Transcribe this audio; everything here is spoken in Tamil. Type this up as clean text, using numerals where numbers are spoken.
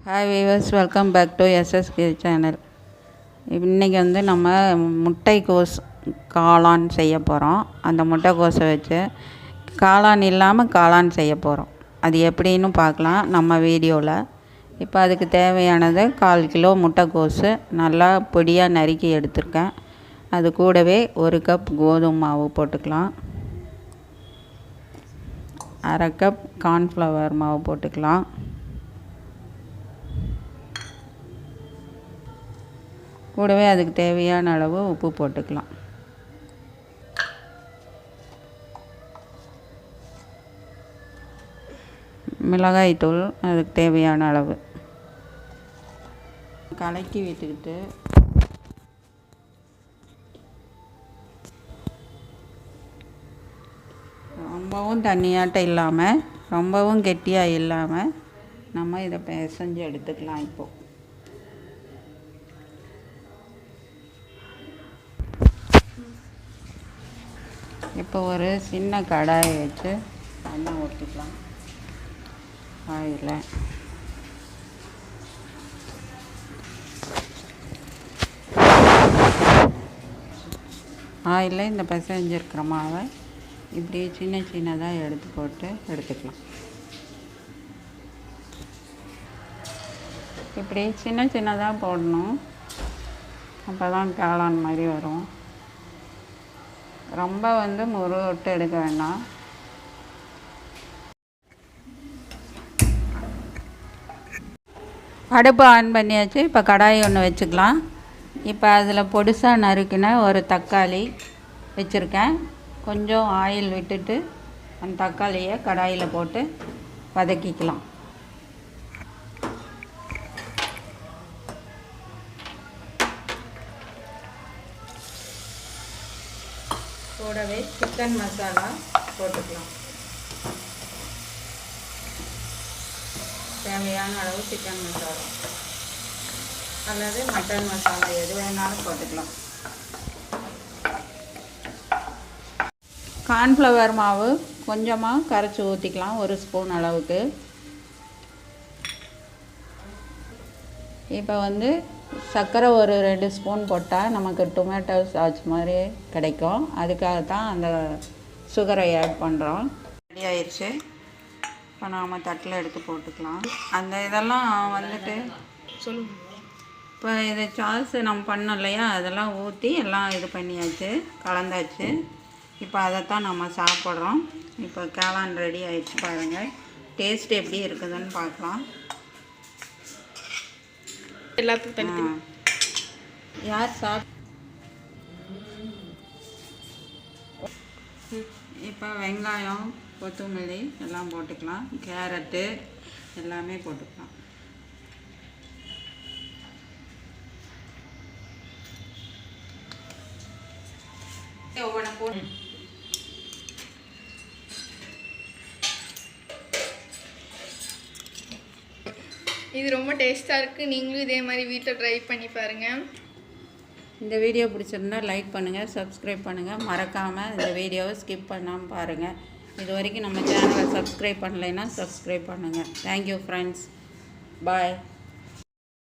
Hi viewers, welcome back to SSK channel. இன்றைக்கி வந்து நம்ம முட்டைக்கோஸ் காளான் செய்ய போகிறோம். அந்த முட்டைக்கோஸை வச்சு காளான் இல்லாமல் காளான் செய்ய போகிறோம். அது எப்படின்னு பார்க்கலாம் நம்ம வீடியோவில். இப்போ அதுக்கு தேவையானது 1/4 கிலோ முட்டைக்கோஸு நல்லா பொடியாக நறுக்கி எடுத்திருக்கேன். அது கூடவே 1 கப் கோதுமை மாவு போட்டுக்கலாம். 1/2 கப் கார்ன்ஃப்ளவர் மாவு போட்டுக்கலாம். கூடவே அதுக்கு தேவையான அளவு உப்பு போட்டுக்கலாம். மிளகாய்த்தூள் அதுக்கு தேவையான அளவு கலக்கி விட்டுக்கிட்டு ரொம்பவும் தண்ணியாட்டம் இல்லாமல் ரொம்பவும் கெட்டியாக இல்லாமல் நம்ம இதை பிசைஞ்சு எடுத்துக்கலாம். இப்போ ஒரு சின்ன கடாயை வச்சு எண்ணெய் ஊற்றிக்கலாம். ஆயிலில் இந்த பிசைஞ்சிருக்கிற மாவை இப்படி சின்ன சின்னதாக எடுத்து போட்டு எடுத்துக்கலாம். இப்படி சின்ன சின்னதாக போடணும், அப்போ தான் காளான் மாதிரி வரும். ரொம்ப முருகட்டு எடுக்க வேண்டாம். அடுப்பு ஆன் பண்ணியாச்சு. இப்போ கடாய் ஒன்று வச்சுக்கலாம். இப்போ அதில் பொடிசாக நறுக்கின ஒரு தக்காளி வச்சுருக்கேன். கொஞ்சம் ஆயில் விட்டுட்டு அந்த தக்காளியை கடாயில் போட்டு வதக்கிக்கலாம். கூடவே சிக்கன் மசாலா போட்டுக்கலாம். தேவையான அளவு சிக்கன் மசாலா அல்லது மட்டன் மசாலா எது வேணாலும் போட்டுக்கலாம். கார்ன்ஃப்ளவர் மாவு கொஞ்சமாக கரைச்சி ஊற்றிக்கலாம், 1 ஸ்பூன் அளவுக்கு. இப்போ சர்க்கரை ஒரு 2 ஸ்பூன் போட்டால் நமக்கு டொமேட்டோ சாஸ் மாதிரி கிடைக்கும். அதுக்காகத்தான் அந்த சுகரை ஆட் பண்ணுறோம். ரெடி ஆயிடுச்சு. இப்போ நாம் தட்டில் எடுத்து போட்டுக்கலாம். அந்த இதெல்லாம் இப்போ இது சாஸ் நம்ம பண்ணோம் இல்லையா, அதெல்லாம் ஊற்றி எல்லாம் இது பண்ணியாச்சு, கலந்தாச்சு. இப்போ அதைத்தான் நம்ம சாப்பிட்றோம். இப்போ காளான் ரெடி ஆயிடுச்சு. பாருங்கள், டேஸ்ட் எப்படி இருக்குதுன்னு பார்க்கலாம். எல்லாத்துக்கும் தனித்தனி யார் இப்போ வெங்காயம், கொத்தமல்லி எல்லாம் போட்டுக்கலாம். கேரட்டு எல்லாமே போட்டுக்கலாம். இது ரொம்ப டேஸ்ட்டாக இருக்குது. நீங்களும் இதே மாதிரி வீட்டில் ட்ரை பண்ணி பாருங்கள். இந்த வீடியோ பிடிச்சிருந்தா லைக் பண்ணுங்கள், சப்ஸ்கிரைப் பண்ணுங்கள். மறக்காமல் இந்த வீடியோவை ஸ்கிப் பண்ணாமல் பாருங்கள். இது வரைக்கும் நம்ம சேனலை சப்ஸ்கிரைப் பண்ணலைன்னா சப்ஸ்கிரைப் பண்ணுங்கள். Thank you friends. பாய்.